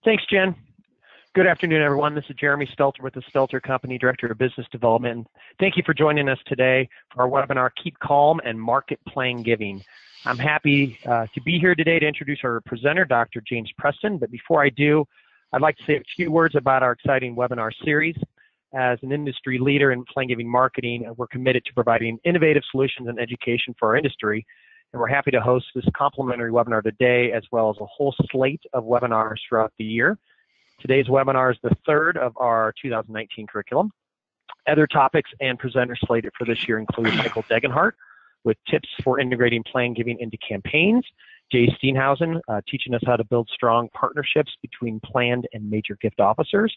Thanks, Jen. Good afternoon, everyone. This is Jeremy Stelter with the Stelter Company, Director of Business Development. Thank you for joining us today for our webinar, Keep Calm and Market Plan Giving. I'm happy to be here today to introduce our presenter, Dr. James Preston. But before I do, I'd like to say a few words about our exciting webinar series. As an industry leader in plan giving marketing, we're committed to providing innovative solutions and education for our industry. And we're happy to host this complimentary webinar today, as well as a whole slate of webinars throughout the year. Today's webinar is the third of our 2019 curriculum. Other topics and presenters slated for this year include Michael Degenhart with tips for integrating plan giving into campaigns, Jay Steenhausen teaching us how to build strong partnerships between planned and major gift officers,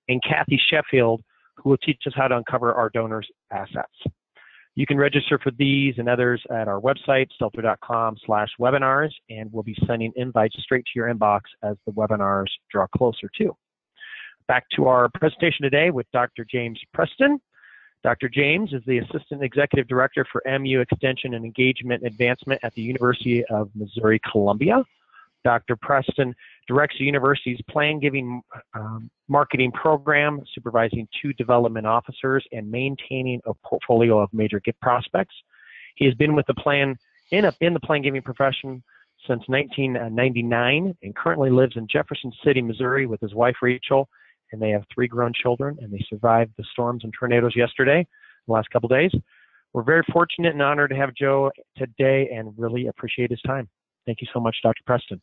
and Kathy Sheffield, who will teach us how to uncover our donors' assets. You can register for these and others at our website, stelter.com/webinars, and we'll be sending invites straight to your inbox as the webinars draw closer too. Back to our presentation today with Dr. James Preston. Dr. James is the Assistant Executive Director for MU Extension and Engagement Advancement at the University of Missouri-Columbia. Dr. Preston directs the university's plan giving marketing program, supervising 2 development officers and maintaining a portfolio of major gift prospects. He has been with the plan in the plan giving profession since 1999 and currently lives in Jefferson City, Missouri with his wife Rachel, and they have 3 grown children, and they survived the storms and tornadoes yesterday, the last couple days. We're very fortunate and honored to have Joe today and really appreciate his time. Thank you so much, Dr. Preston.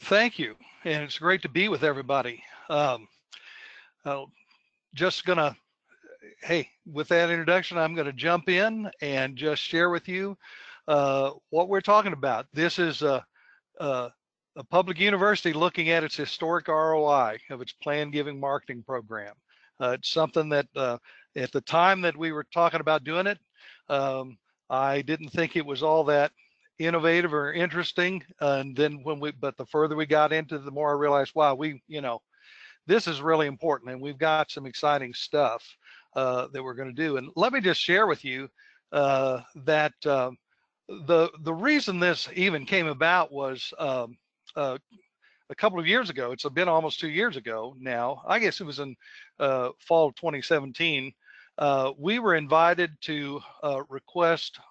Thank you, and it's great to be with everybody. Just gonna, hey, with that introduction, I'm gonna jump in and just share with you what we're talking about. This is a public university looking at its historic ROI of its plan giving marketing program. It's something that at the time that we were talking about doing it, I didn't think it was all that innovative or interesting, and then but the further we got into it, the more I realized, wow, this is really important, and we've got some exciting stuff that we're going to do. And let me just share with you that the reason this even came about was a couple of years ago. It's been almost 2 years ago now. I guess it was in fall of 2017. We were invited to request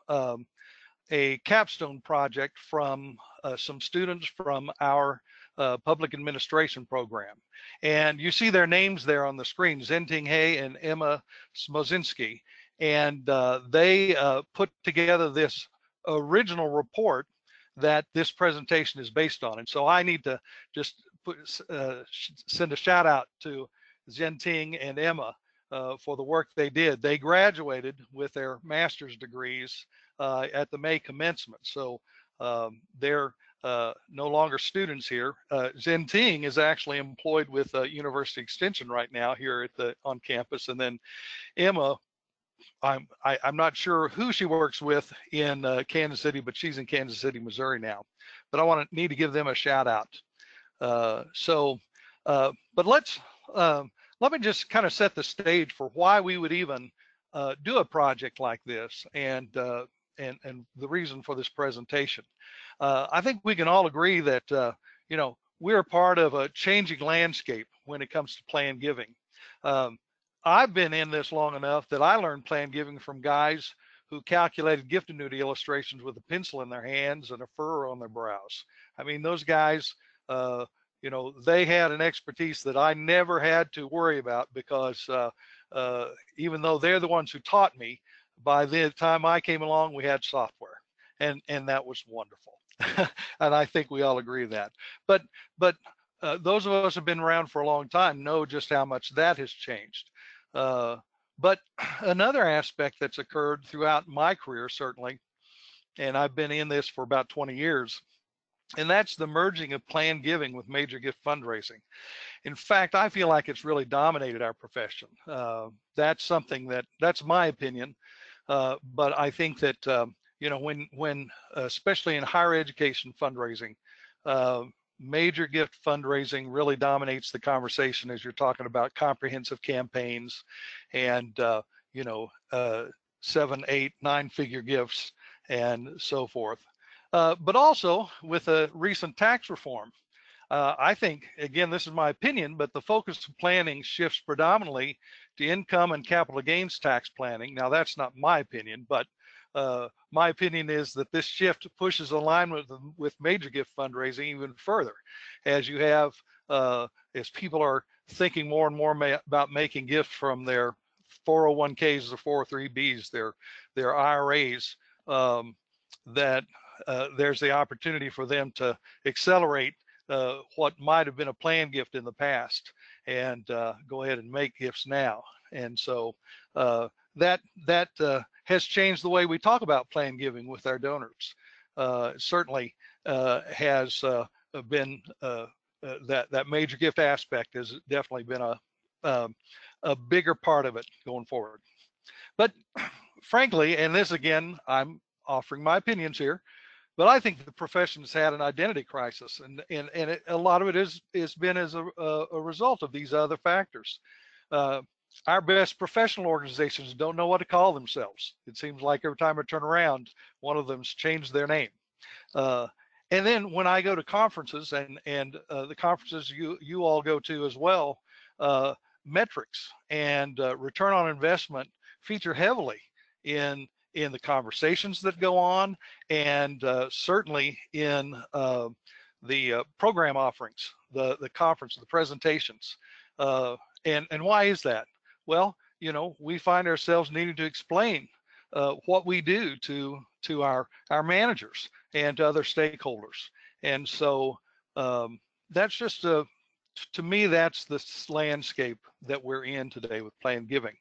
a capstone project from some students from our public administration program. And you see their names there on the screen, Zenting Hay and Emma Smozinski. And they put together this original report that this presentation is based on. And so I need to just send a shout out to Zenting and Emma for the work they did. They graduated with their master's degrees at the May commencement. So they're no longer students here. Zenting is actually employed with University Extension right now here on campus. And then Emma, I'm not sure who she works with in Kansas City, but she's in Kansas City, Missouri now. But I need to give them a shout out. But let me just kind of set the stage for why we would even do a project like this, and the reason for this presentation. I think we can all agree that we're part of a changing landscape when it comes to plan giving. I've been in this long enough that I learned plan giving from guys who calculated gift annuity illustrations with a pencil in their hands and a furrow on their brows. I mean, those guys, they had an expertise that I never had to worry about, because even though they're the ones who taught me, by the time I came along, we had software, and that was wonderful. And I think we all agree with that. But those of us who have been around for a long time know just how much that has changed. But another aspect that's occurred throughout my career, certainly, and I've been in this for about 20 years, and that's the merging of planned giving with major gift fundraising. In fact, I feel like it's really dominated our profession. That's something that's my opinion. But I think that, when especially in higher education fundraising, major gift fundraising really dominates the conversation as you're talking about comprehensive campaigns and, 7, 8, 9-figure gifts and so forth. But also with a recent tax reform, I think, again, this is my opinion, but the focus of planning shifts predominantly to income and capital gains tax planning. Now, that's not my opinion, but my opinion is that this shift pushes alignment with major gift fundraising even further, as you have, as people are thinking more and more about making gifts from their 401ks or 403bs, their IRAs, that there's the opportunity for them to accelerate what might have been a planned gift in the past and go ahead and make gifts now. And so that has changed the way we talk about planned giving with our donors. Certainly has been that major gift aspect has definitely been a bigger part of it going forward. But frankly, and this again, I'm offering my opinions here, but I think the profession has had an identity crisis, and a lot of it is been as a result of these other factors. Our best professional organizations don't know what to call themselves. It seems like every time I turn around, one of them's changed their name. And then when I go to conferences, and the conferences you all go to as well, metrics and return on investment feature heavily in the conversations that go on, and certainly in the program offerings, the conference, the presentations. And why is that? Well, you know, we find ourselves needing to explain what we do to our managers and to other stakeholders. And so that's just to me, that's the landscape that we're in today with planned giving.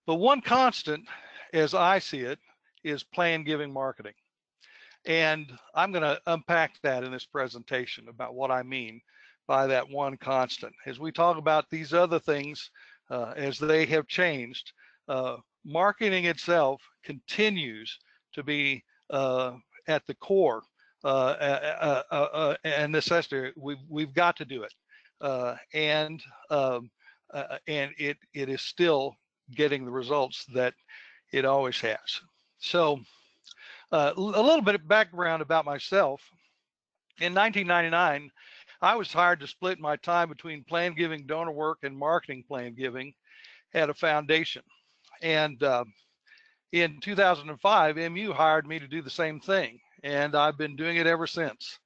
But one constant, as I see it, is planned giving marketing. And I'm going to unpack that in this presentation about what I mean by that one constant. As we talk about these other things, as they have changed, marketing itself continues to be at the core and necessity. We've got to do it, and it is still getting the results that it always has. So a little bit of background about myself. In 1999, I was hired to split my time between planned giving donor work and marketing planned giving at a foundation. And in 2005, MU hired me to do the same thing, and I've been doing it ever since.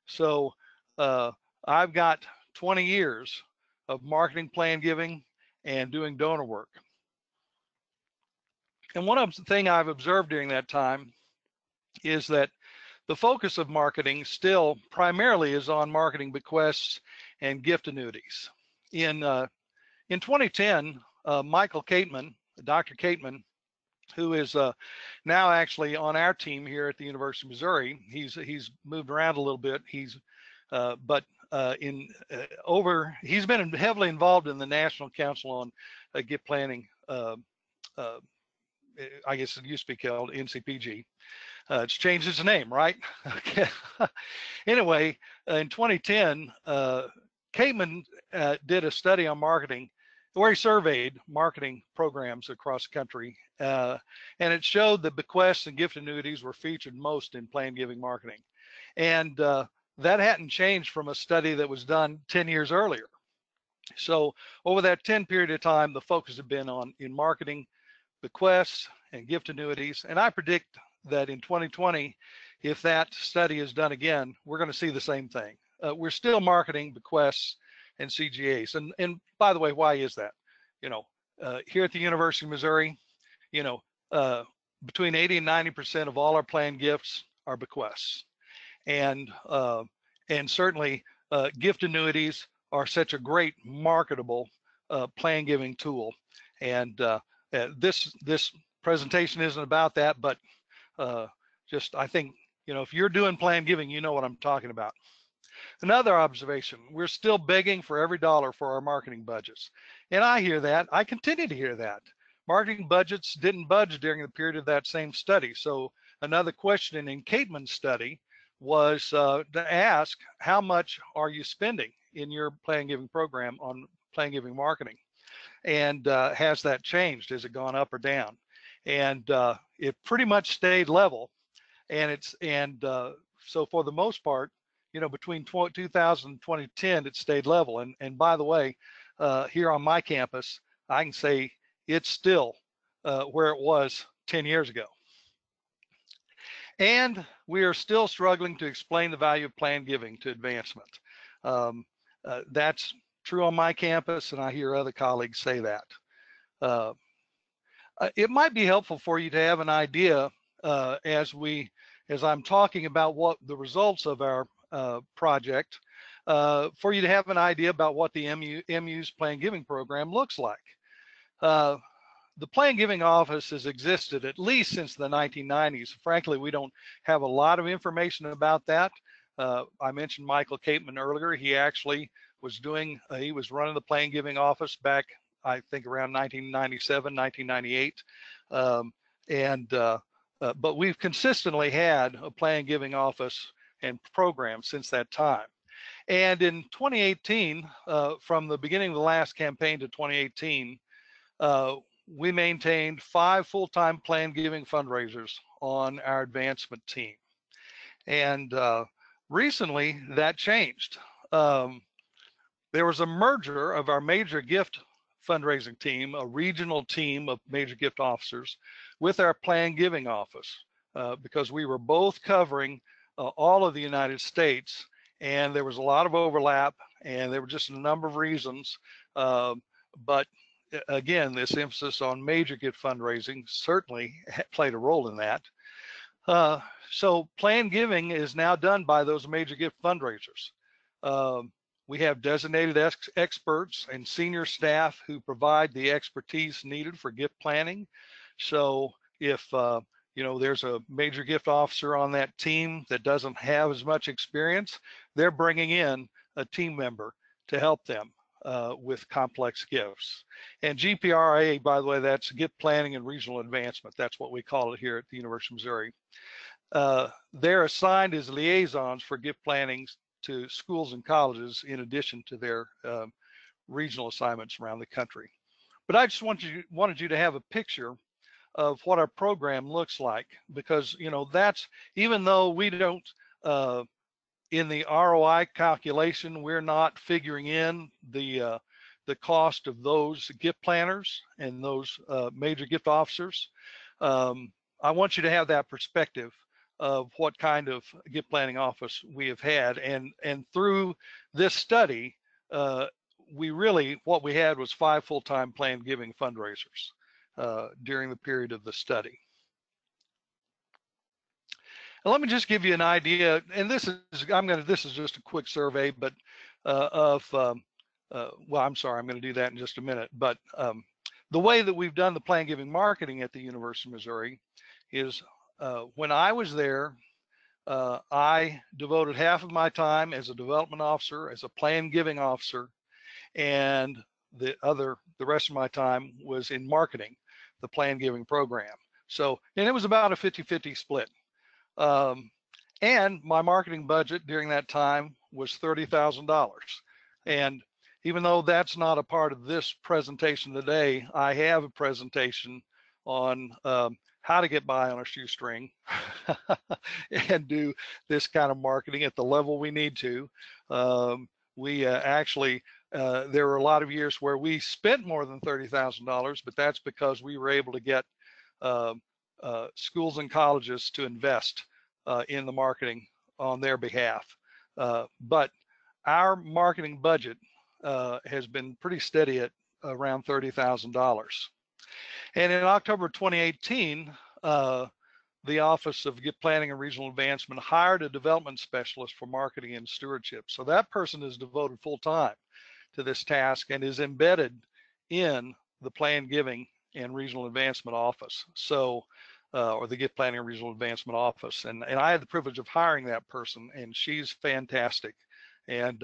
So I've got 20 years of marketing planned giving and doing donor work. And one of the things I've observed during that time is that the focus of marketing still primarily is on marketing bequests and gift annuities. In 2010, Michael Cateman, Dr. Cateman, who is now actually on our team here at the University of Missouri, he's moved around a little bit. He's been heavily involved in the National Council on Gift Planning. I guess it used to be called NCPG. It's changed its name, right? Okay. Anyway, in 2010, Cateman did a study on marketing where he surveyed marketing programs across the country, and it showed that bequests and gift annuities were featured most in planned giving marketing. And that hadn't changed from a study that was done 10 years earlier. So over that 10 period of time, the focus had been in marketing bequests and gift annuities. And I predict that in 2020, if that study is done again, we're going to see the same thing. We're still marketing bequests and CGAs. And by the way, why is that? You know, here at the University of Missouri, you know, between 80 and 90% of all our planned gifts are bequests. And certainly gift annuities are such a great marketable planned giving tool. And this presentation isn't about that, but just I think, you know, if you're doing planned giving, you know what I'm talking about. Another observation, we're still begging for every dollar for our marketing budgets. And I hear that, I continue to hear that. Marketing budgets didn't budge during the period of that same study. So another question in Cateman's study was to ask, how much are you spending in your planned giving program on planned giving marketing? And has that changed? Has it gone up or down? And it pretty much stayed level. And so for the most part, between 2000 and 2010, it stayed level. And by the way, here on my campus, I can say it's still where it was 10 years ago. And we are still struggling to explain the value of plan giving to advancement. That's true on my campus, and I hear other colleagues say that. It might be helpful for you to have an idea as I'm talking about what the results of our project, for you to have an idea about what the MU's plan giving program looks like. The plan giving office has existed at least since the 1990s. Frankly, we don't have a lot of information about that. I mentioned Michael Capeman earlier. He actually was he was running the plan giving office back, I think, around 1997, 1998. But we've consistently had a plan giving office and program since that time. And in 2018, from the beginning of the last campaign to 2018, we maintained 5 full-time plan giving fundraisers on our advancement team. And recently that changed. There was a merger of our major gift fundraising team, a regional team of major gift officers, with our plan giving office, because we were both covering all of the United States, and there was a lot of overlap, and there were just a number of reasons. But again, this emphasis on major gift fundraising certainly played a role in that. So plan giving is now done by those major gift fundraisers. We have designated experts and senior staff who provide the expertise needed for gift planning. So if there's a major gift officer on that team that doesn't have as much experience, they're bringing in a team member to help them with complex gifts. And GPRA, by the way, that's gift planning and regional advancement. That's what we call it here at the University of Missouri. They're assigned as liaisons for gift planning to schools and colleges in addition to their regional assignments around the country. But I just wanted you to have a picture of what our program looks like, because that's, even though we don't in the ROI calculation, we're not figuring in the cost of those gift planners and those major gift officers. I want you to have that perspective of what kind of gift planning office we have had, and through this study, what we had was 5 full-time plan giving fundraisers during the period of the study. And let me just give you an idea, and this is just a quick survey, but well, I'm sorry, I'm going to do that in just a minute. But the way that we've done the plan giving marketing at the University of Missouri is, when I was there, I devoted half of my time as a development officer, as a plan giving officer, and the rest of my time was in marketing the plan giving program. So, and it was about a 50-50 split. And my marketing budget during that time was $30,000. And even though that's not a part of this presentation today, I have a presentation on how to get by on a shoestring and do this kind of marketing at the level we need to. We actually, there were a lot of years where we spent more than $30,000, but that's because we were able to get schools and colleges to invest in the marketing on their behalf. But our marketing budget has been pretty steady at around $30,000. And in October 2018, the Office of Gift Planning and Regional Advancement hired a development specialist for marketing and stewardship. So that person is devoted full time to this task and is embedded in the plan giving and regional advancement office. So, or the gift planning and regional advancement office. And I had the privilege of hiring that person, and she's fantastic. And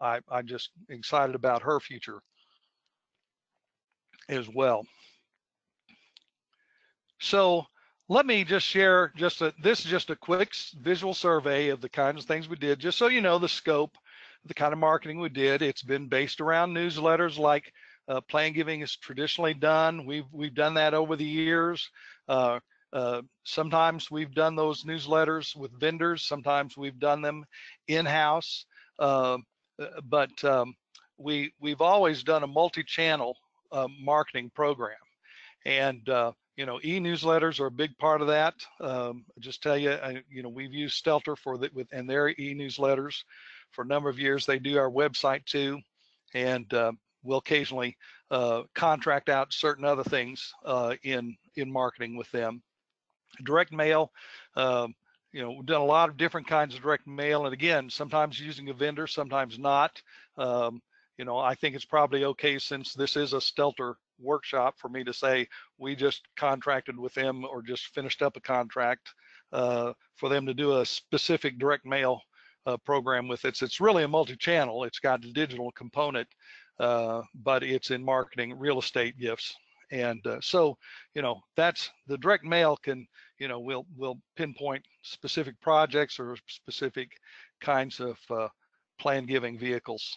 I'm just excited about her future as well. So let me just share this is just a quick visual survey of the kinds of things we did, just so you know the scope, the kind of marketing we did. It's been based around newsletters like plan giving is traditionally done. We've done that over the years. Sometimes we've done those newsletters with vendors. Sometimes we've done them in-house. But we've always done a multi-channel marketing program. And e-newsletters are a big part of that. Just tell you, we've used Stelter and their e-newsletters for a number of years. They do our website too, and we'll occasionally contract out certain other things in marketing with them. Direct mail, we've done a lot of different kinds of direct mail, and again, sometimes using a vendor, sometimes not. I think it's probably okay, since this is a Stelter workshop, for me to say we just contracted with them or just finished up a contract for them to do a specific direct mail program with it. It's really a multi-channel. It's got a digital component, but it's in marketing real estate gifts. And so, that's the direct mail can, we'll pinpoint specific projects or specific kinds of plan giving vehicles.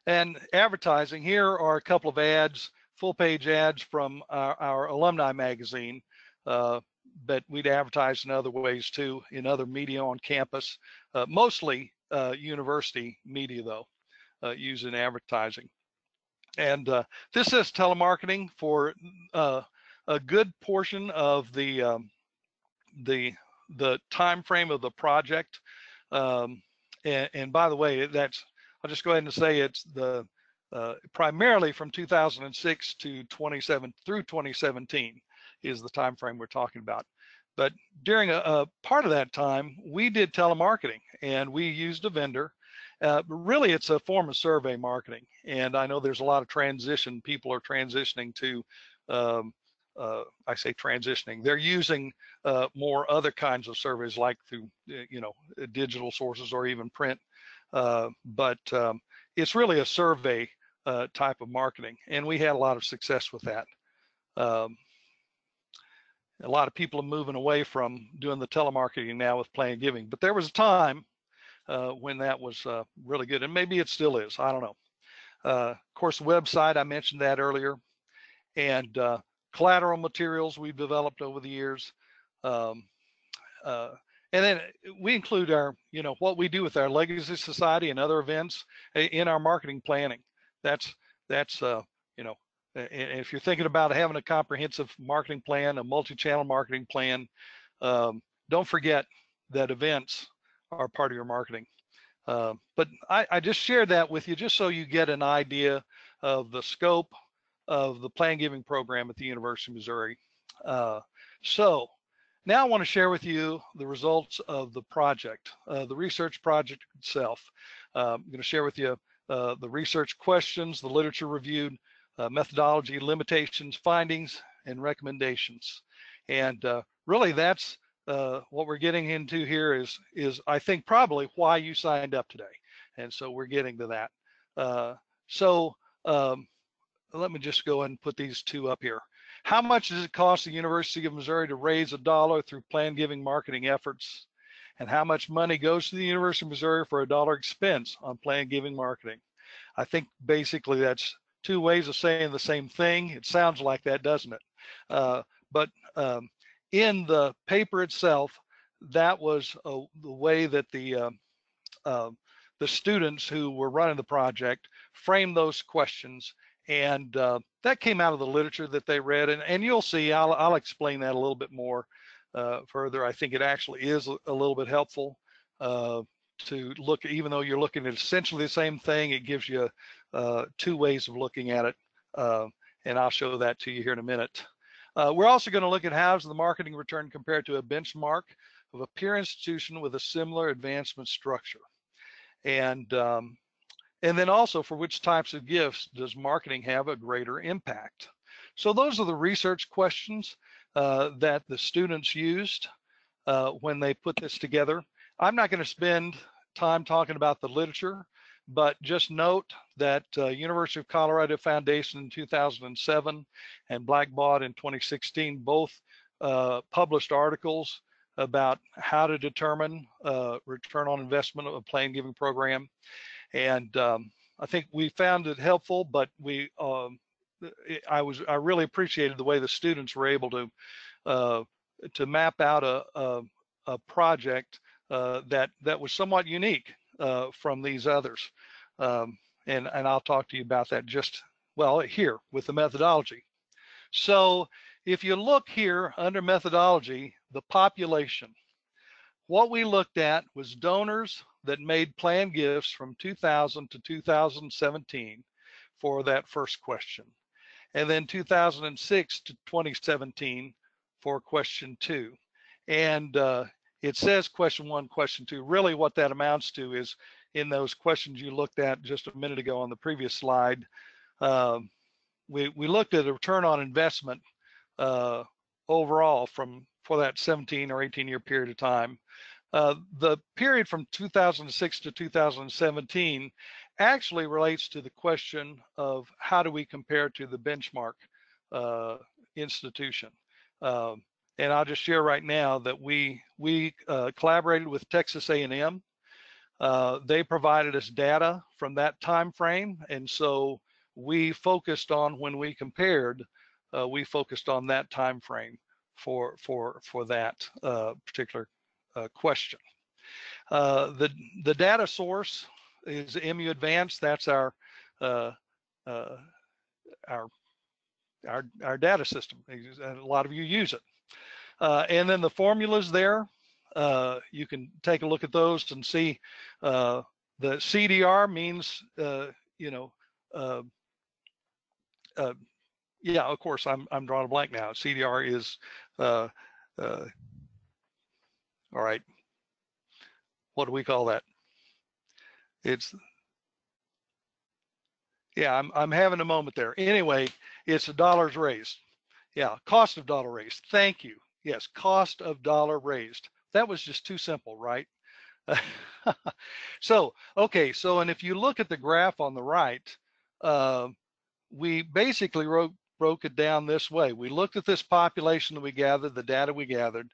And advertising, here are a couple of ads, full page ads from our alumni magazine, but we'd advertise in other ways too, in other media on campus, mostly university media though, used in advertising. And this is telemarketing for a good portion of the time frame of the project. And by the way, I'll just go ahead and say it's primarily from 2006 to 2017 is the time frame we're talking about. But during a part of that time, we did telemarketing and we used a vendor. Really, it's a form of survey marketing. And I know there's a lot of transition. People are transitioning to, I say transitioning, they're using more other kinds of surveys, like through, digital sources or even print. But it's really a survey type of marketing. And we had a lot of success with that. A lot of people are moving away from doing the telemarketing now with plan giving. But there was a time when that was really good, and maybe it still is, I don't know. Of course, the website, I mentioned that earlier, and collateral materials we've developed over the years. And then we include our, what we do with our Legacy Society and other events in our marketing planning. That's if you're thinking about having a comprehensive marketing plan, a multi-channel marketing plan, don't forget that events are part of your marketing. But I just shared that with you just so you get an idea of the scope of the plan giving program at the University of Missouri. So now I want to share with you the results of the project, the research project itself. I'm going to share with you the research questions, the literature reviewed, methodology, limitations, findings, and recommendations. And really that's what we're getting into here is I think probably why you signed up today. And so we're getting to that. Let me just go ahead and put these two up here. How much does it cost the University of Missouri to raise $1 through plan giving marketing efforts? And how much money goes to the University of Missouri for $1 expense on plan giving marketing? I think basically that's two ways of saying the same thing. It sounds like that, doesn't it? But in the paper itself, that was the way that the students who were running the project framed those questions. And that came out of the literature that they read. And you'll see, I'll explain that a little bit more further. I think it actually is a little bit helpful to look, even though you're looking at essentially the same thing, it gives you two ways of looking at it. And I'll show that to you here in a minute. We're also going to look at how does the marketing return compared to a benchmark of a peer institution with a similar advancement structure. And then also, for which types of gifts does marketing have a greater impact? So those are the research questions that the students used when they put this together. I'm not going to spend time talking about the literature, but just note that University of Colorado Foundation in 2007 and Blackbaud in 2016 both published articles about how to determine return on investment of a plan giving program. And I think we found it helpful, but I really appreciated the way the students were able to to map out a project that was somewhat unique from these others. And I'll talk to you about that here with the methodology. So if you look here under methodology, the population, what we looked at was donors that made planned gifts from 2000 to 2017 for that first question, and then 2006 to 2017 for question 2. And it says question 1, question 2. Really what that amounts to is in those questions you looked at just a minute ago on the previous slide, we looked at a return on investment overall for that 17 or 18 year period of time. The period from 2006 to 2017 actually relates to the question of how do we compare to the benchmark institution. And I'll just share right now that we collaborated with Texas A&M. They provided us data from that time frame, and so we focused on, when we compared, we focused on that time frame for that particular question. The data source is MU Advanced. That's our data system. A lot of you use it. And then the formulas there, you can take a look at those and see the CDR means, yeah, of course, I'm drawing a blank now. CDR is, all right, what do we call that? It's, yeah, I'm having a moment there. Anyway, it's dollars raised. Yeah, cost of dollar raised. Thank you. Yes, cost of dollar raised. That was just too simple, right? So, okay, so, and if you look at the graph on the right, we basically broke it down this way. We looked at this population that we gathered, the data we gathered,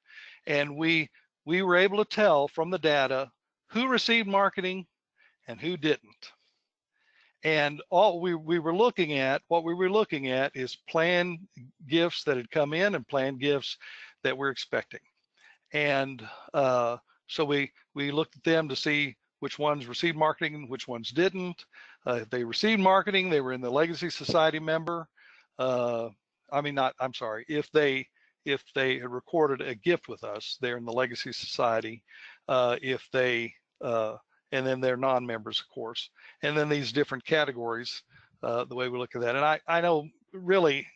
and we were able to tell from the data who received marketing and who didn't. And all what we were looking at is planned gifts that had come in and planned gifts that we're expecting. And so we looked at them to see which ones received marketing and which ones didn't. If they received marketing, they were in the Legacy Society member. If they had recorded a gift with us, they're in the Legacy Society. And then they're non-members, of course. And then these different categories, the way we look at that. And I know really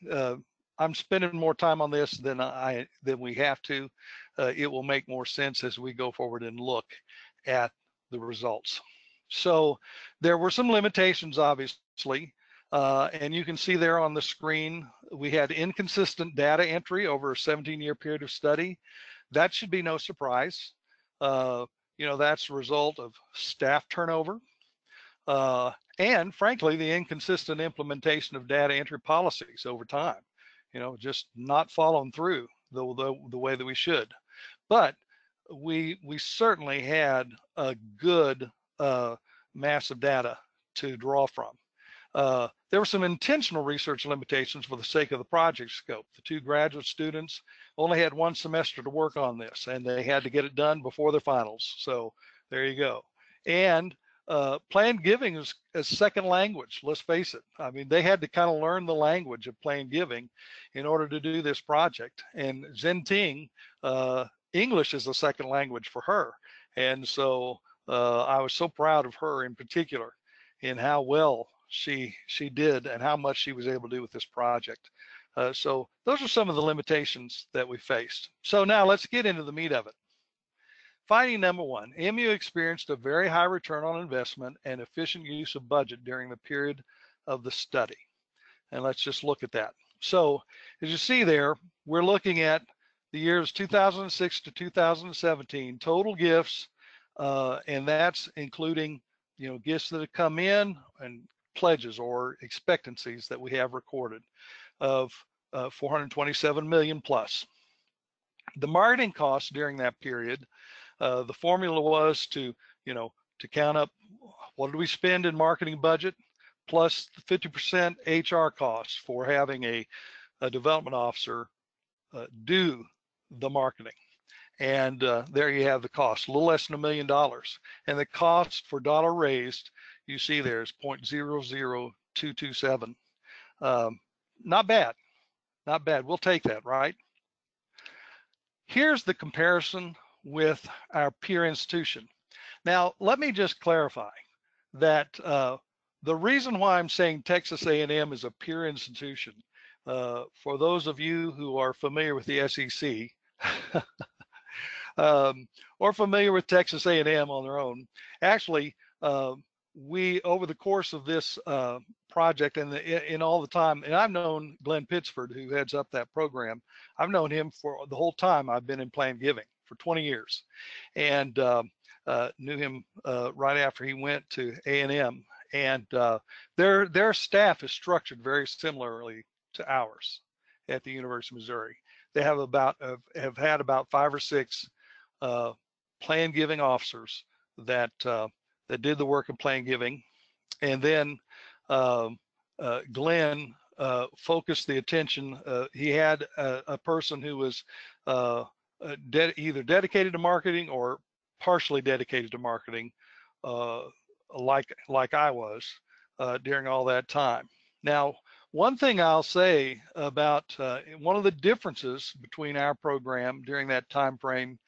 I'm spending more time on this than we have to. It will make more sense as we go forward and look at the results. So there were some limitations, obviously, and you can see there on the screen, we had inconsistent data entry over a 17-year period of study. That should be no surprise. That's a result of staff turnover and, frankly, the inconsistent implementation of data entry policies over time. Just not following through the way that we should. But we certainly had a good mass of data to draw from. There were some intentional research limitations for the sake of the project scope. The 2 graduate students only had 1 semester to work on this, and they had to get it done before the finals. So there you go. And planned giving is a second language, let's face it. I mean, they had to kind of learn the language of planned giving in order to do this project. And Zenting, English is a second language for her. And so I was so proud of her in particular in how well she did and how much she was able to do with this project. So those are some of the limitations that we faced. So now let's get into the meat of it. Finding number 1, MU experienced a very high return on investment and efficient use of budget during the period of the study. And let's just look at that. So as you see there, we're looking at the years 2006 to 2017, total gifts, and that's including, gifts that have come in and pledges or expectancies that we have recorded of 427 million plus. The marketing costs during that period, the formula was to count up what did we spend in marketing budget plus the 50% HR costs for having a development officer do the marketing. And there you have the cost, a little less than $1 million. And the cost for dollar raised, you see there is 0.00227. Not bad, not bad. We'll take that, right? Here's the comparison with our peer institution. Now, let me just clarify that the reason why I'm saying Texas A&M is a peer institution, for those of you who are familiar with the SEC, or familiar with Texas A&M on their own. Actually, we, over the course of this project and in all the time, and I've known Glenn Pittsford, who heads up that program. I've known him for the whole time I've been in planned giving, for 20 years, and knew him right after he went to A&M. And their staff is structured very similarly to ours at the University of Missouri. They have had about 5 or 6 planned giving officers that did the work of planned giving, and then Glenn focused the attention. He had a person who was either dedicated to marketing or partially dedicated to marketing, like I was during all that time. Now, one thing I'll say about one of the differences between our program during that time frame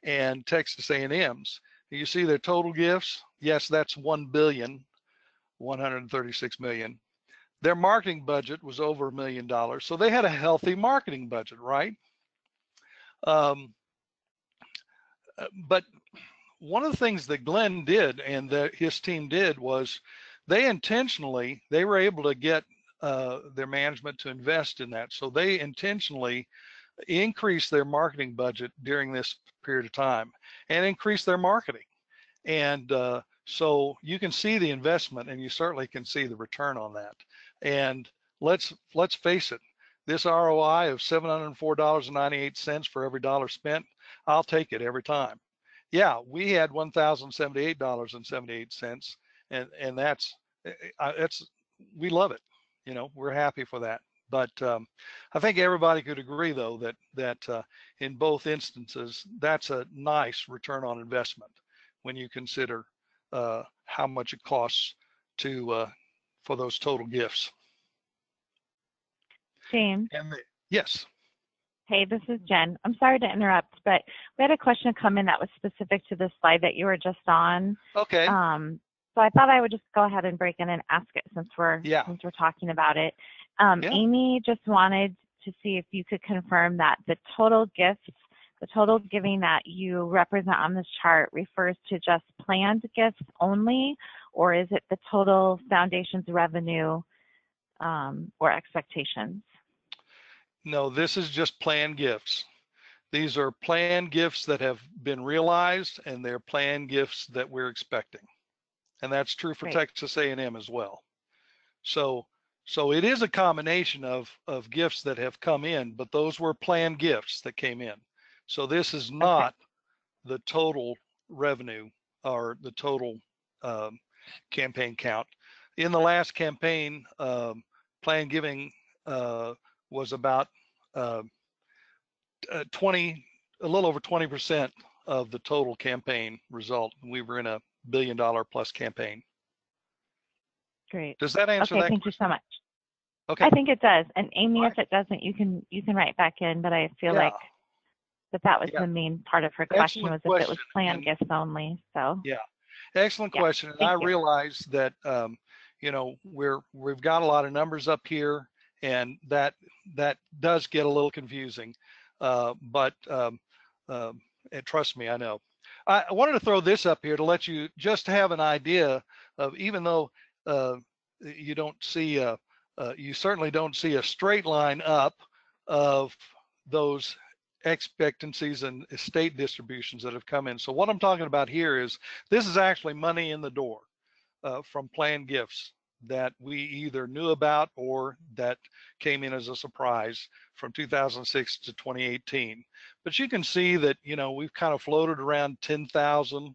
and Texas A&M's, you see their total gifts. Yes, that's $1,136,000,000. Their marketing budget was over $1 million, so they had a healthy marketing budget, right? But one of the things that Glenn did and that his team did was they were able to get their management to invest in that. So they intentionally increased their marketing budget during this period of time and increased their marketing. And so you can see the investment, and you certainly can see the return on that. And let's face it, this ROI of $704.98 for every dollar spent, I'll take it every time. Yeah, we had $1,078.78, and that's we love it. You know, we're happy for that. But I think everybody could agree, though, that in both instances, that's a nice return on investment when you consider how much it costs for those total gifts. James. Yes. Hey, this is Jen. I'm sorry to interrupt, but we had a question come in that was specific to the slide that you were just on. Okay. So I thought I would just go ahead and break in and ask it since we're talking about it. Amy just wanted to see if you could confirm that the total giving that you represent on this chart refers to just planned gifts only, or is it the total foundation's revenue or expectations? No, this is just planned gifts. These are planned gifts that have been realized, and they're planned gifts that we're expecting. And that's true for Texas A&M as well. So it is a combination of gifts that have come in, but those were planned gifts that came in. So this is not the total revenue or the total campaign count. In the last campaign, planned giving was about a little over 20% of the total campaign result. We were in a $1 billion plus campaign. Great. Does that answer that? Okay, thank you so much. Okay. I think it does. And Amy, if it doesn't, you can write back in, but I feel like that was the main part of her question. Excellent was if it was planned gifts only. So yeah, excellent question. And I realize that you know, we've got a lot of numbers up here, and that does get a little confusing. But and trust me, I know. I wanted to throw this up here to let you just have an idea of, even though you don't see you certainly don't see a straight line up of those expectancies and estate distributions that have come in. So what I'm talking about here is this is actually money in the door from planned gifts that we either knew about or that came in as a surprise from 2006 to 2018. But you can see that, you know, we've kind of floated around 10,000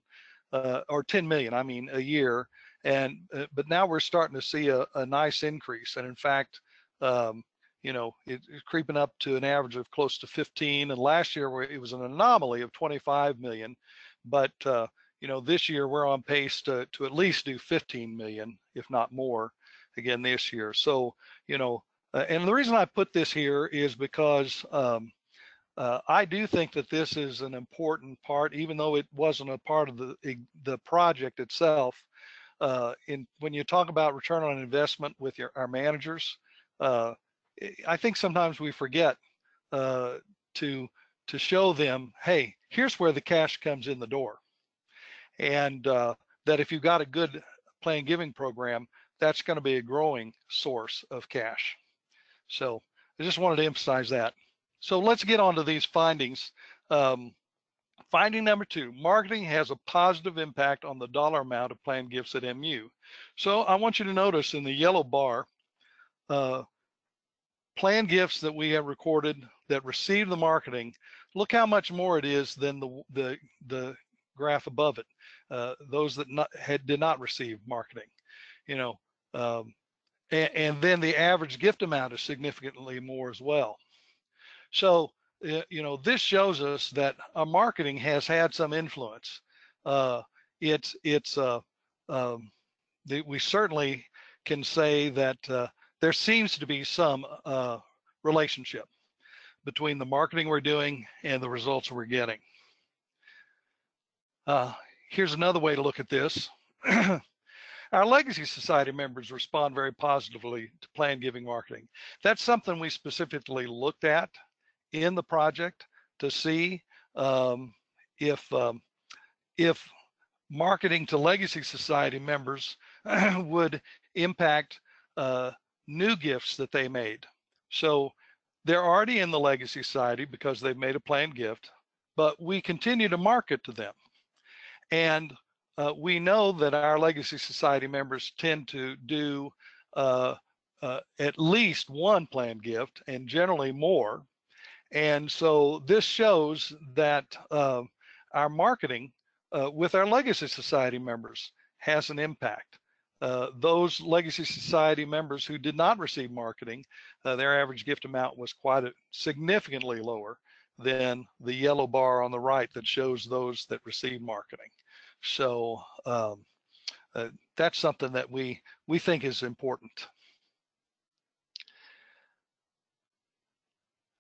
or 10 million, I mean, a year. And but now we're starting to see a nice increase. And in fact, it's creeping up to an average of close to 15. And last year it was an anomaly of 25 million. But this year we're on pace to at least do 15 million, if not more, again this year. So, and the reason I put this here is because I do think that this is an important part, even though it wasn't a part of the project itself. When you talk about return on investment with our managers, I think sometimes we forget to show them, hey, here's where the cash comes in the door, and that if you've got a good plan giving program, that's going to be a growing source of cash. So I just wanted to emphasize that. So let's get on to these findings. Finding number 2, marketing has a positive impact on the dollar amount of planned gifts at MU. So I want you to notice in the yellow bar, planned gifts that we have recorded that received the marketing, look how much more it is than the graph above it, those that did not receive marketing, and then the average gift amount is significantly more as well. So, this shows us that our marketing has had some influence. We certainly can say that there seems to be some relationship between the marketing we're doing and the results we're getting. Here's another way to look at this. Our Legacy Society members respond very positively to plan giving marketing. That's something we specifically looked at in the project to see if marketing to Legacy Society members would impact new gifts that they made. So they're already in the Legacy Society because they've made a planned gift, but we continue to market to them. And we know that our Legacy Society members tend to do at least one planned gift, and generally more. And so this shows that our marketing with our Legacy Society members has an impact. Those Legacy Society members who did not receive marketing, their average gift amount was significantly lower than the yellow bar on the right that shows those that received marketing. So that's something that we think is important.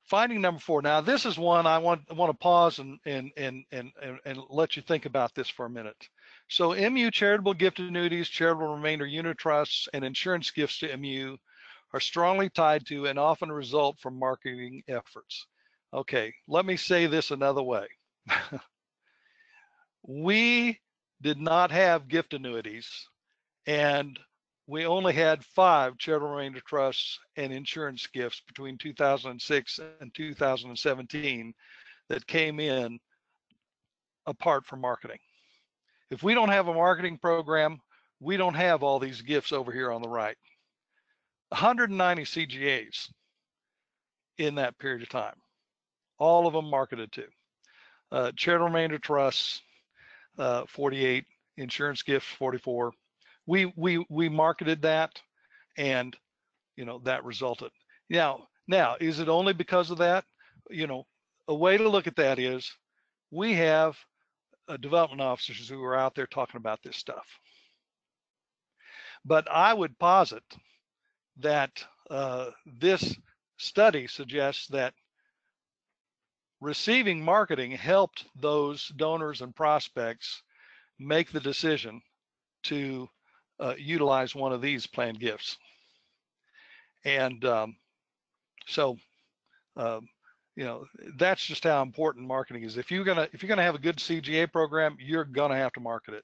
Finding number 4. Now this is one I want to pause and let you think about this for a minute. So MU charitable gift annuities, charitable remainder unit trusts, and insurance gifts to MU are strongly tied to and often result from marketing efforts. Okay, let me say this another way. We did not have gift annuities, and we only had 5 charitable remainder trusts and insurance gifts between 2006 and 2017 that came in apart from marketing. If we don't have a marketing program, we don't have all these gifts over here on the right. 190 CGAs in that period of time, all of them marketed to. Charitable remainder trusts, 48, insurance gifts, 44. We marketed that, and that resulted. Now is it only because of that? A way to look at that is we have development officers who are out there talking about this stuff. But I would posit that this study suggests that receiving marketing helped those donors and prospects make the decision to utilize one of these planned gifts. And that's just how important marketing is. If you're gonna have a good CGA program, you're gonna have to market it.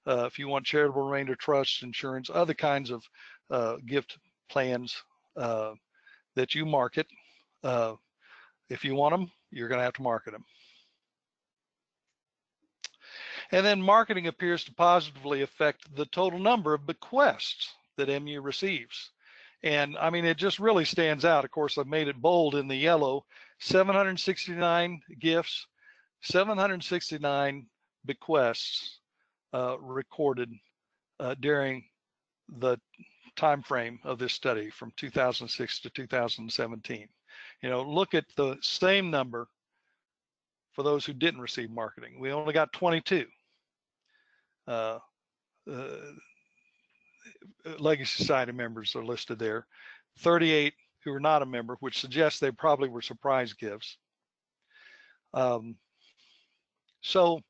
If you want charitable remainder trusts, insurance, other kinds of gift plans that you market, if you want them, you're gonna have to market them. And then marketing appears to positively affect the total number of bequests that MU receives. And I mean, it just really stands out. Of course, I've made it bold in the yellow. 769 gifts, 769 bequests recorded during the time frame of this study from 2006 to 2017. Look at the same number for those who didn't receive marketing. We only got 22 Legacy Society members are listed there, 38 who are not a member, which suggests they probably were surprise gifts. So,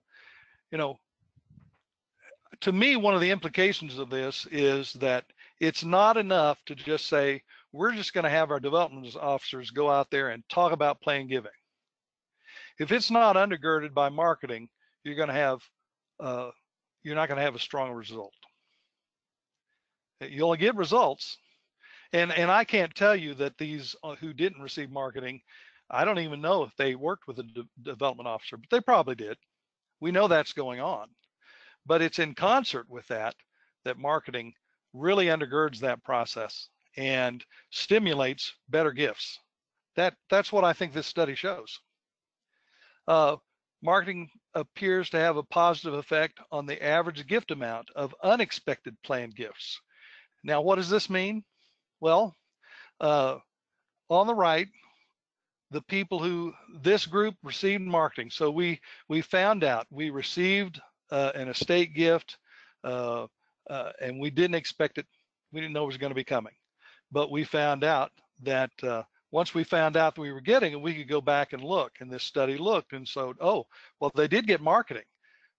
to me, one of the implications of this is that it's not enough to just say, we're just going to have our development officers go out there and talk about plan giving. If it's not undergirded by marketing, you're not going to have a strong result. You only get results, and I can't tell you that these who didn't receive marketing, I don't even know if they worked with a development officer, but they probably did. We know that's going on, but it's in concert with that marketing really undergirds that process and stimulates better gifts. That's what I think this study shows. Marketing appears to have a positive effect on the average gift amount of unexpected planned gifts. Now, what does this mean? Well, on the right, the people who this group received marketing. So we found out we received an estate gift, and we didn't expect it. We didn't know it was going to be coming, but we found out that once we found out that we were getting it, we could go back and look. And this study looked and so, oh, well, they did get marketing.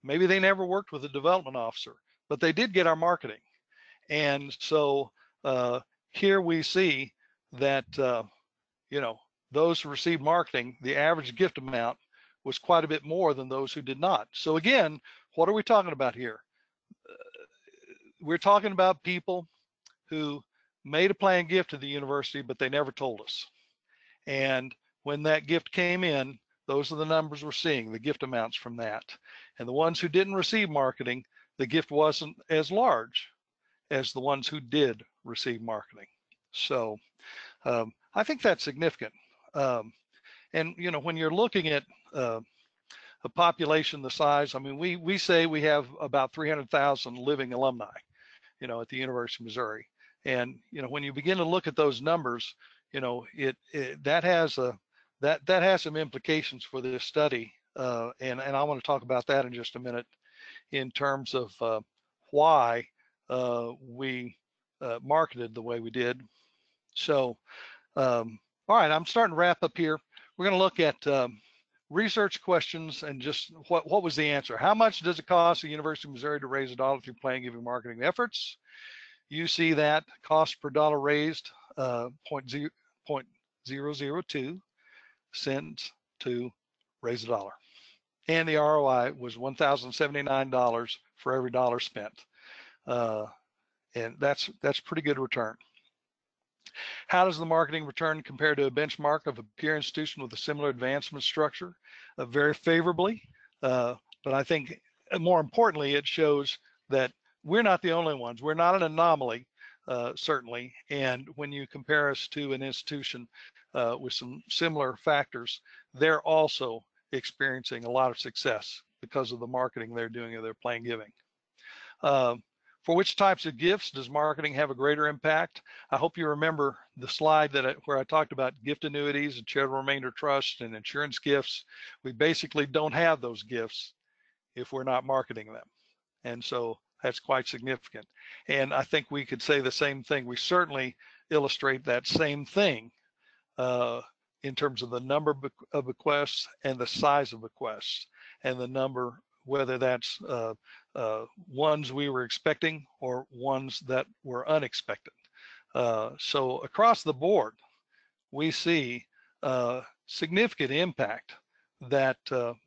Maybe they never worked with a development officer, but they did get our marketing. And so here we see that, those who received marketing, the average gift amount was quite a bit more than those who did not. So again, what are we talking about here? We're talking about people who made a planned gift to the university, but they never told us. And when that gift came in, those are the numbers we're seeing, the gift amounts from that. And the ones who didn't receive marketing, the gift wasn't as large as the ones who did receive marketing. So I think that's significant. And when you're looking at a population the size, I mean, we say we have about 300,000 living alumni, at the University of Missouri. And when you begin to look at those numbers, that has some implications for this study, and I want to talk about that in just a minute in terms of why we marketed the way we did. So, all right, I'm starting to wrap up here. We're going to look at research questions and just what was the answer? How much does it cost the University of Missouri to raise $1 through plan giving marketing efforts? You see that cost per dollar raised 0.002 cents to raise $1. And the ROI was $1,079 for every dollar spent. And that's pretty good return. How does the marketing return compare to a benchmark of a peer institution with a similar advancement structure? Very favorably, but I think more importantly, it shows that we're not the only ones. We're not an anomaly, certainly. And when you compare us to an institution with some similar factors, they're also experiencing a lot of success because of the marketing they're doing of their plan giving. For which types of gifts does marketing have a greater impact? I hope you remember the slide where I talked about gift annuities and charitable remainder trusts and insurance gifts. We basically don't have those gifts if we're not marketing them. And so that's quite significant. And I think we could say the same thing. We certainly illustrate that same thing in terms of the number of bequests and the size of bequests and the number, whether that's ones we were expecting or ones that were unexpected. So across the board, we see significant impact that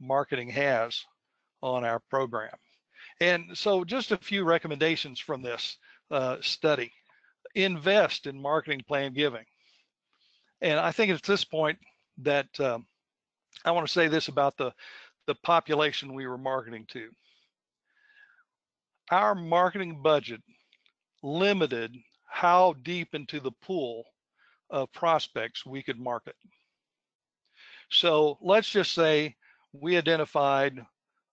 marketing has on our program. And so just a few recommendations from this study. Invest in marketing plan giving. And I think at this point that I want to say this about the population we were marketing to. Our marketing budget limited how deep into the pool of prospects we could market. So let's just say we identified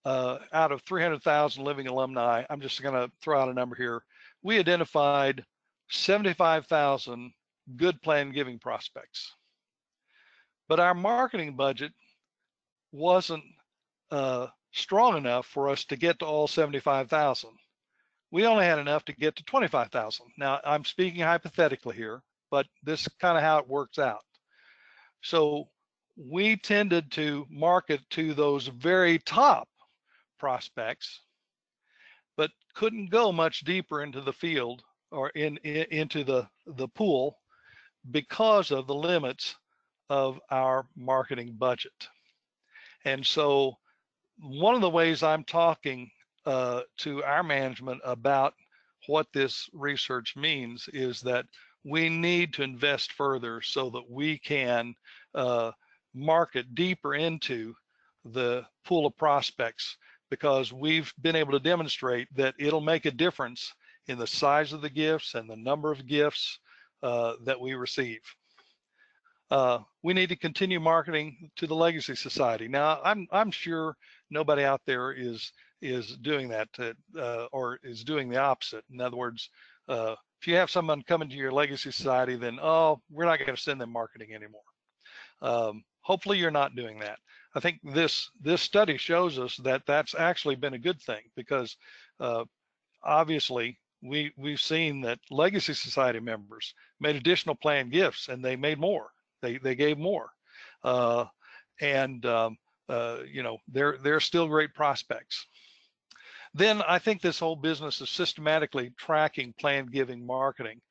out of 300,000 living alumni, I'm just going to throw out a number here, we identified 75,000 good plan giving prospects. But our marketing budget wasn't strong enough for us to get to all 75,000. We only had enough to get to 25,000. Now, I'm speaking hypothetically here, but this is kind of how it works out. So we tended to market to those very top prospects, but couldn't go much deeper into the field or into the pool because of the limits of our marketing budget. And so one of the ways I'm talking to our management about what this research means is that we need to invest further so that we can market deeper into the pool of prospects, because we've been able to demonstrate that it'll make a difference in the size of the gifts and the number of gifts that we receive. We need to continue marketing to the Legacy Society. Now, I'm sure nobody out there is doing that or is doing the opposite. In other words, if you have someone coming to your Legacy Society, then, oh, we're not going to send them marketing anymore. Hopefully you're not doing that. I think this study shows us that that's actually been a good thing, because obviously we've seen that Legacy Society members made additional planned gifts, and they made more. They gave more, and you know, they're still great prospects. Then I think this whole business of systematically tracking planned giving marketing.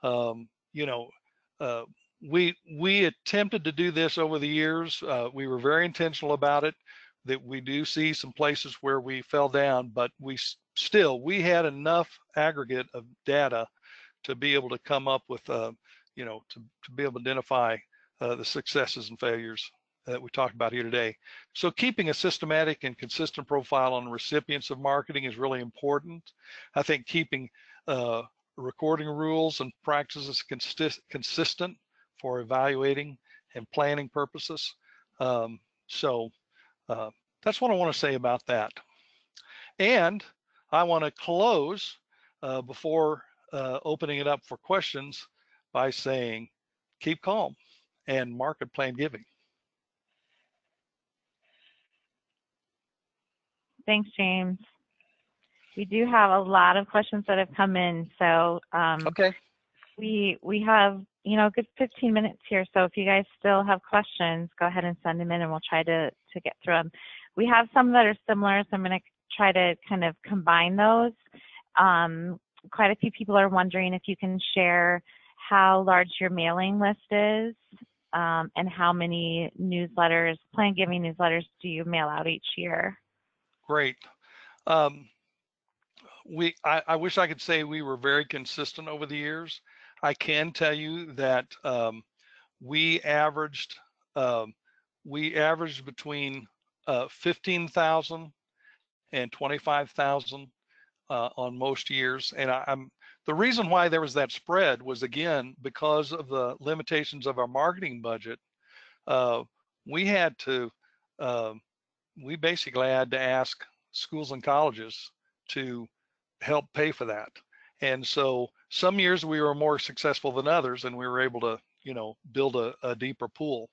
You know, we attempted to do this over the years. We were very intentional about it. That we do see some places where we fell down, but we had enough aggregate of data to be able to come up with, you know, to be able to identify the successes and failures that we talked about here today. So keeping a systematic and consistent profile on the recipients of marketing is really important. I think keeping recording rules and practices consistent for evaluating and planning purposes. So that's what I want to say about that. And I want to close before opening it up for questions by saying, keep calm and market plan giving. Thanks, James. We do have a lot of questions that have come in, so okay. We have, you know, a good 15 minutes here, so if you guys still have questions, go ahead and send them in and we'll try to get through them. We have some that are similar, so I'm going to try to kind of combine those. Quite a few people are wondering if you can share how large your mailing list is, and how many newsletters, plan giving newsletters, do you mail out each year? Great. I wish I could say we were very consistent over the years. I can tell you that we averaged between 15,000 and 25,000 on most years. And the reason why there was that spread was, again, because of the limitations of our marketing budget. We basically had to ask schools and colleges to help pay for that. And so some years we were more successful than others, and we were able to, you know, build a deeper pool.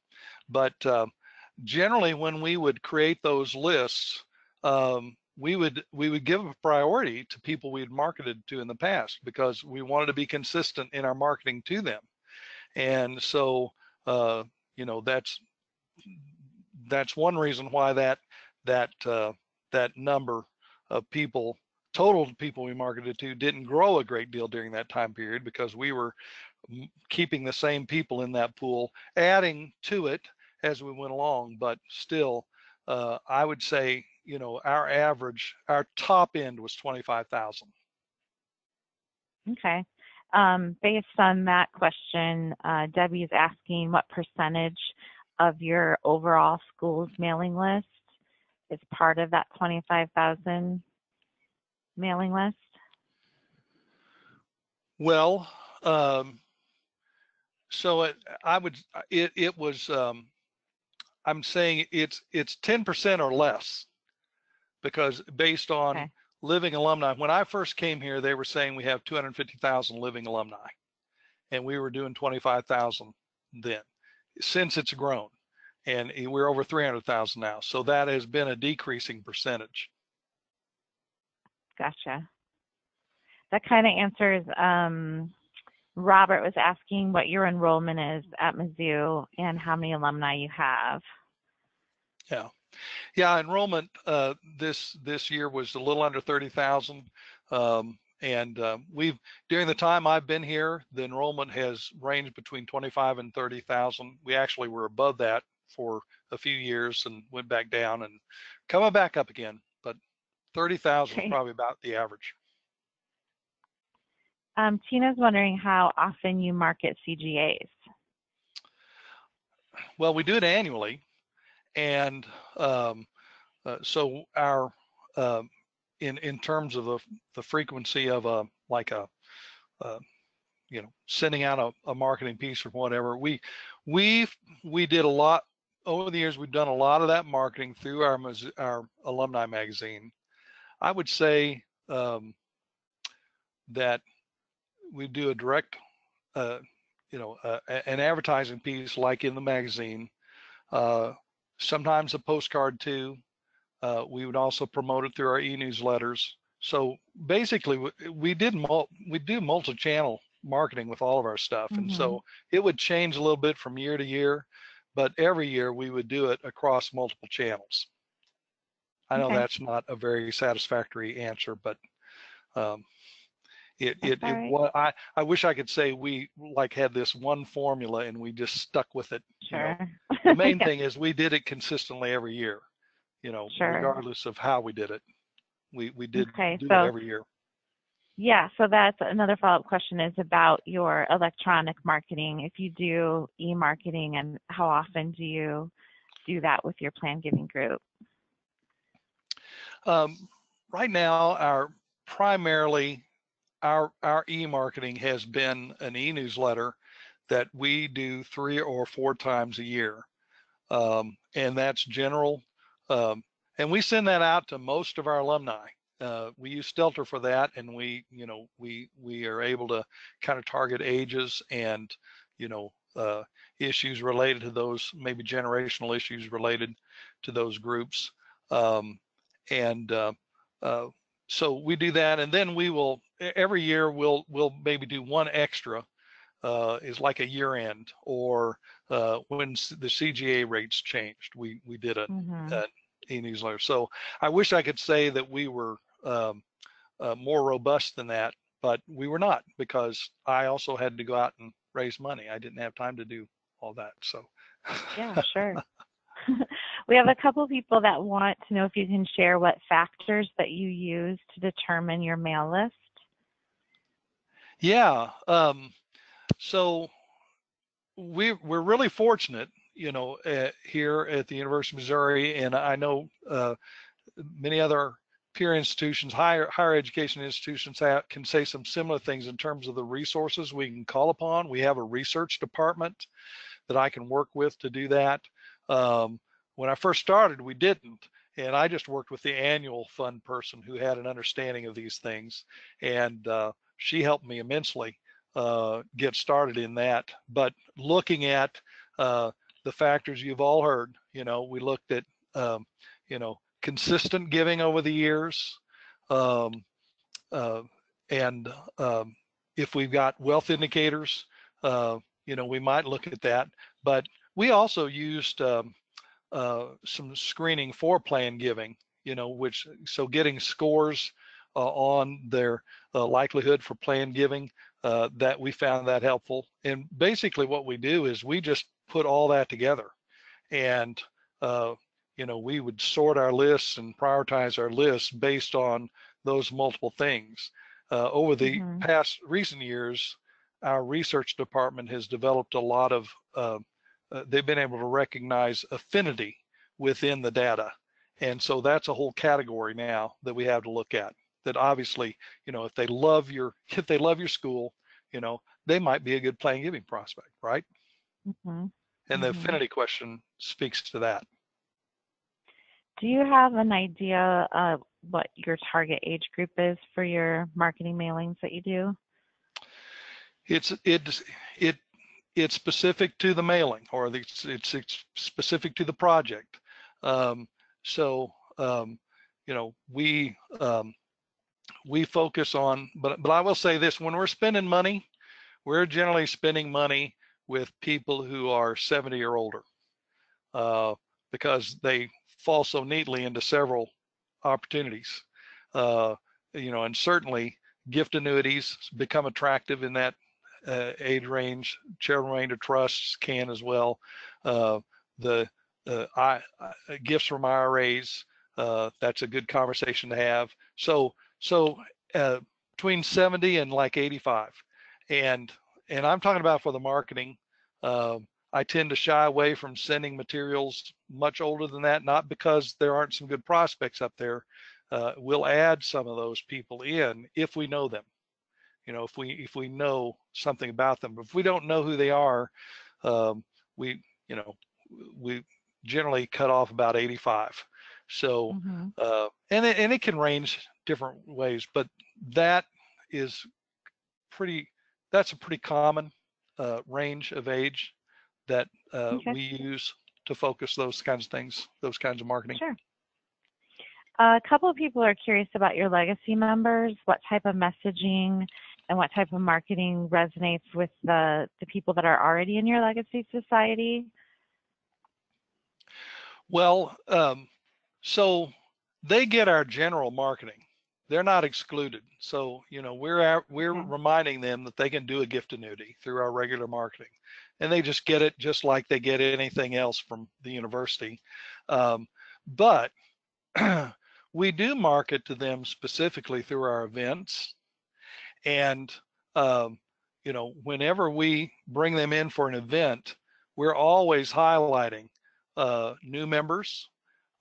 But generally, when we would create those lists, we would give a priority to people we had marketed to in the past, because we wanted to be consistent in our marketing to them. And so, you know, that's one reason why that number of people, total people we marketed to, didn't grow a great deal during that time period, because we were keeping the same people in that pool, adding to it as we went along. But still, I would say, you know, our top end was 25,000. Okay. Based on that question, Debbie is asking what percentage of your overall school's mailing list is part of that 25,000 mailing list? Well, so it was, I'm saying it's 10% or less, because based on living alumni. When I first came here, they were saying we have 250,000 living alumni, and we were doing 25,000 then. Since it's grown, and we're over 300,000 now, so that has been a decreasing percentage. Gotcha. That kind of answers. Robert was asking what your enrollment is at Mizzou and how many alumni you have. Yeah, enrollment this year was a little under 30,000, and we've, during the time I've been here, the enrollment has ranged between 25 and 30,000. We actually were above that for a few years and went back down and coming back up again, but 30,000 is probably about the average. Tina's wondering how often you market CGAs. Well, we do it annually, and so our in terms of the frequency of sending out a marketing piece or whatever, we did a lot over the years. We've done a lot of that marketing through our alumni magazine. I would say that we do a direct an advertising piece like in the magazine, sometimes a postcard too. We would also promote it through our e-newsletters. So basically we do multi-channel marketing with all of our stuff. And so it would change a little bit from year to year, but every year we would do it across multiple channels. I know that's not a very satisfactory answer, but I wish I could say we had this one formula and we just stuck with it. Sure. The main thing is we did it consistently every year, regardless of how we did it. We did do it every year. Yeah, so that's another follow-up question is about your electronic marketing. If you do e-marketing, and how often do you do that with your plan giving group? Right now, primarily our e-marketing has been an e-newsletter that we do 3 or 4 times a year, and that's general. And we send that out to most of our alumni. We use Stelter for that, and we are able to kind of target ages and issues related to those, maybe generational issues related to those groups. So we do that, and then we will every year we'll maybe do one extra, is like a year end, or when the CGA rates changed, we did an e-newsletter. So I wish I could say that we were more robust than that, but we were not, because I also had to go out and raise money. I didn't have time to do all that. So yeah, sure. We have a couple people that want to know if you can share what factors that you use to determine your mail list. Yeah, so we're really fortunate, here at the University of Missouri, and I know many other peer institutions, higher education institutions can say some similar things in terms of the resources we can call upon. We have a research department that I can work with to do that. When I first started, we didn't, and I just worked with the annual fund person who had an understanding of these things, and she helped me immensely get started in that. But looking at the factors you've all heard, we looked at consistent giving over the years, and if we've got wealth indicators, we might look at that. But we also used some screening for plan giving, so getting scores on their likelihood for plan giving, that we found that helpful. And basically what we do is we just put all that together, and we would sort our lists and prioritize our lists based on those multiple things. Over the past recent years, our research department has developed a lot of they've been able to recognize affinity within the data. And so that's a whole category now that we have to look at, that obviously, if they love your school, they might be a good plan giving prospect, right? And the affinity question speaks to that. Do you have an idea of what your target age group is for your marketing mailings that you do? It's specific to the mailing, or it's specific to the project. So you know, we focus on, but I will say this: when we're spending money, we're generally spending money with people who are 70 or older, because they fall so neatly into several opportunities. You know, and certainly gift annuities become attractive in that age range. Charitable remainder trusts can as well. The gifts from IRAs, that's a good conversation to have. So between 70 and like 85, and I'm talking about for the marketing. I tend to shy away from sending materials much older than that, not because there aren't some good prospects up there. We'll add some of those people in if we know them. You know, if we know something about them. But if we don't know who they are, we generally cut off about 85. So and it can range different ways, but that's a pretty common range of age that we use to focus those kinds of things, those kinds of marketing. Sure. A couple of people are curious about your legacy members. What type of messaging and what type of marketing resonates with the people that are already in your legacy society? Well, so they get our general marketing. They're not excluded. So, you know, we're reminding them that they can do a gift annuity through our regular marketing, and they just get it just like they get anything else from the university. But we do market to them specifically through our events, and you know, whenever we bring them in for an event, we're always highlighting new members,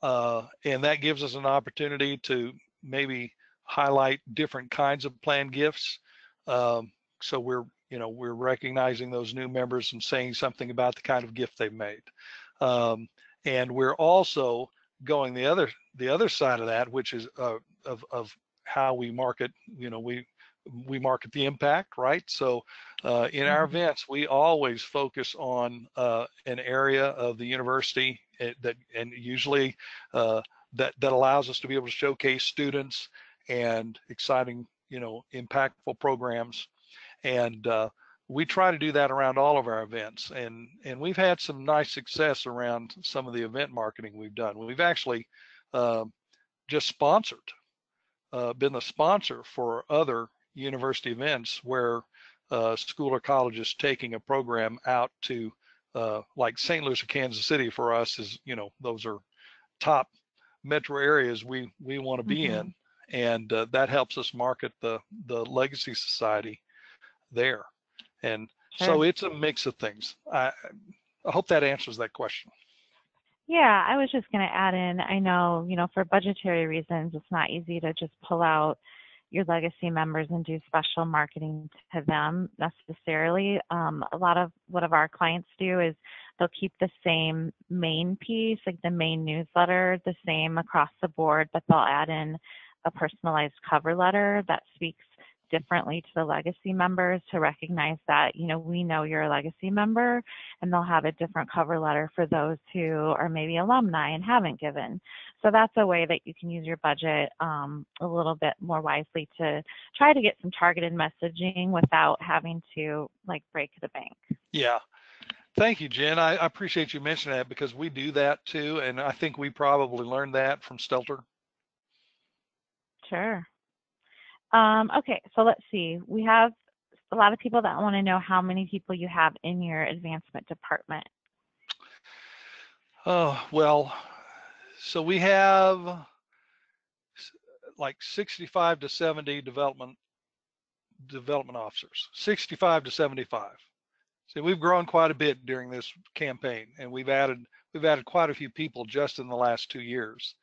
and that gives us an opportunity to maybe highlight different kinds of planned gifts. So we're recognizing those new members and saying something about the kind of gift they've made. And we're also going the other side of that, which is of how we market. You know, we market the impact, right? So in our events, we always focus on an area of the university and usually that allows us to be able to showcase students and exciting, you know, impactful programs. And we try to do that around all of our events, and we've had some nice success around some of the event marketing we've done. We've actually just sponsored, been the sponsor for other university events where school or college is taking a program out to like St. Louis or Kansas City. For us, is, you know, those are top metro areas we want to be in, and that helps us market the Legacy Society there. And so it's a mix of things. I hope that answers that question. Yeah, I was just going to add in, I know, you know, for budgetary reasons, it's not easy to just pull out your legacy members and do special marketing to them necessarily. A lot of what our clients do is they'll keep the same main piece, like the main newsletter, the same across the board, but they'll add in a personalized cover letter that speaks differently to the legacy members to recognize that, you know, we know you're a legacy member, and they'll have a different cover letter for those who are maybe alumni and haven't given. So that's a way that you can use your budget a little bit more wisely to try to get some targeted messaging without having to like break the bank. Yeah. Thank you, Jen. I appreciate you mentioning that, because we do that too. And I think we probably learned that from Stelter. Sure. Okay, so let's see. We have a lot of people that want to know how many people you have in your advancement department. Oh, well, so we have like 65 to 70 development officers, 65 to 75. So we've grown quite a bit during this campaign, and we've added quite a few people just in the last 2 years.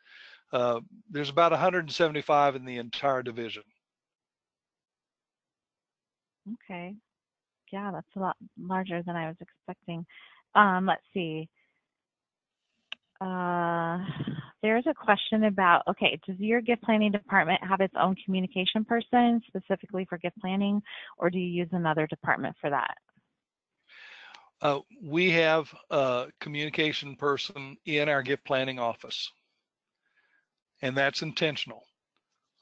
There's about 175 in the entire division. Okay. Yeah, that's a lot larger than I was expecting. Let's see. There's a question about, okay, does your gift planning department have its own communication person specifically for gift planning, or do you use another department for that? We have a communication person in our gift planning office, and that's intentional.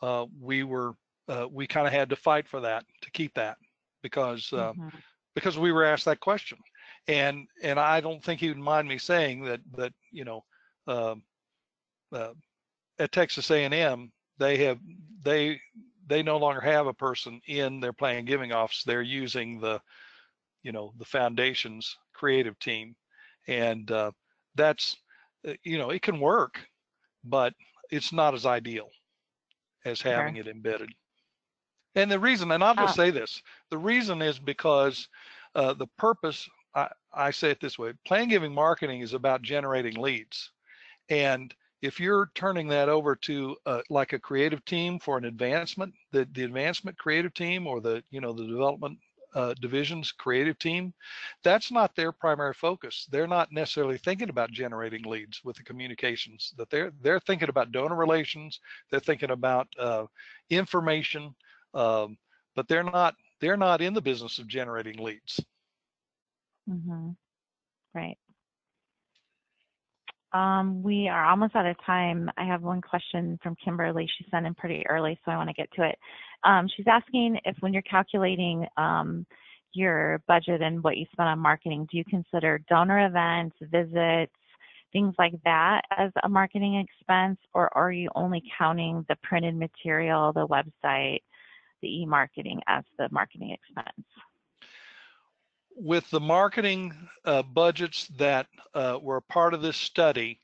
We kind of had to fight for that, to keep that, because we were asked that question, and I don't think he would mind me saying that you know, at Texas A&M they no longer have a person in their planning and giving office. They're using the foundation's creative team, and that's it can work, but it's not as ideal as having it embedded. And the reason, and I'll just say this, the reason is because the purpose, I say it this way, plan giving marketing is about generating leads. And if you're turning that over to like a creative team for an advancement, the advancement creative team, or the development division's creative team, that's not their primary focus. They're not necessarily thinking about generating leads with the communications. That they're thinking about donor relations. They're thinking about information, but they're not in the business of generating leads. Right. We are almost out of time. I have one question from Kimberly. She sent in pretty early, so I want to get to it. She's asking if, when you're calculating your budget and what you spend on marketing, do you consider donor events, visits, things like that as a marketing expense, or are you only counting the printed material, the website, the e-marketing as the marketing expense? With the marketing budgets that were a part of this study,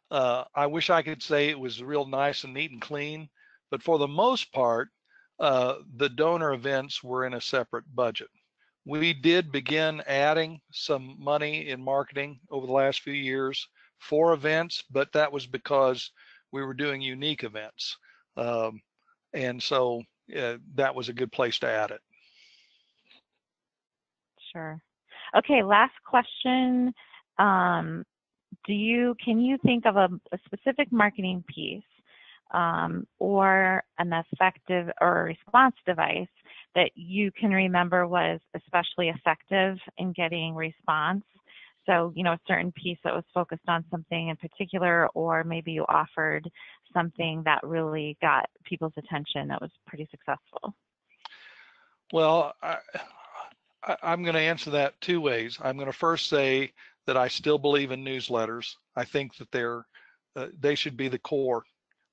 I wish I could say it was real nice and neat and clean, but for the most part, the donor events were in a separate budget. We did begin adding some money in marketing over the last few years for events, but that was because we were doing unique events. And so that was a good place to add it. Sure. Okay, last question. Can you think of a specific marketing piece or an effective or response device that you can remember was especially effective in getting response? So, a certain piece that was focused on something in particular, or maybe you offered something that really got people's attention that was pretty successful. Well, I'm going to answer that two ways. I'm going to first say that I still believe in newsletters. I think that they should be the core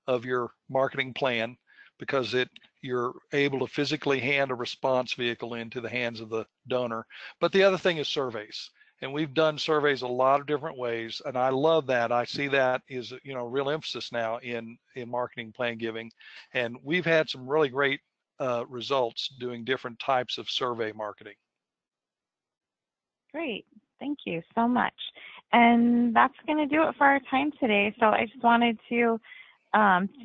of your marketing plan, because you're able to physically hand a response vehicle into the hands of the donor. But the other thing is surveys. And we've done surveys a lot of different ways, and I love that. I see that is real emphasis now in marketing plan giving, and we've had some really great results doing different types of survey marketing. Great, thank you so much. And that's going to do it for our time today. So I just wanted to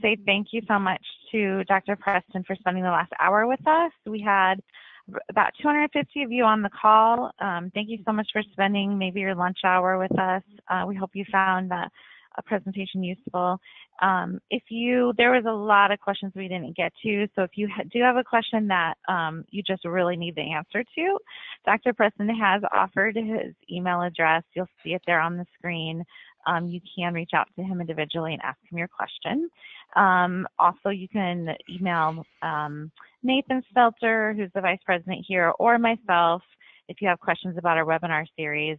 say thank you so much to Dr. Preston for spending the last hour with us. We had about 250 of you on the call. Thank you so much for spending maybe your lunch hour with us. We hope you found a presentation useful. There was a lot of questions we didn't get to, so if you do have a question that you just really need the answer to, Dr. Preston has offered his email address. You'll see it there on the screen. You can reach out to him individually and ask him your question. Also, you can email Nathan Stelter, who's the vice president here, or myself if you have questions about our webinar series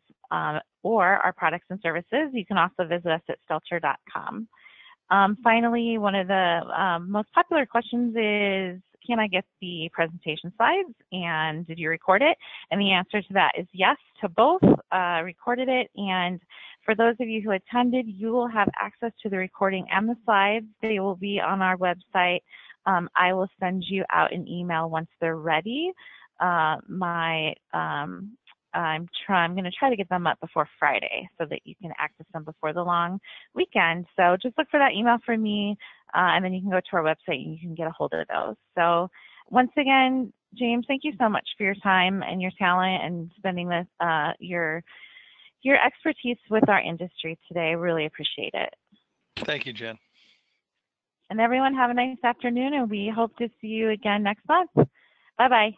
or our products and services. You can also visit us at stelter.com. Finally, one of the most popular questions is, can I get the presentation slides, and did you record it? And the answer to that is yes to both. Recorded it, and for those of you who attended, you will have access to the recording and the slides. They will be on our website. I will send you out an email once they're ready. I'm going to try to get them up before Friday so that you can access them before the long weekend. So just look for that email from me, and then you can go to our website and you can get a hold of those. So once again, James, thank you so much for your time and your talent and spending this, your your expertise with our industry today. Really appreciate it. Thank you, Jen. And everyone have a nice afternoon, and we hope to see you again next month. Bye-bye.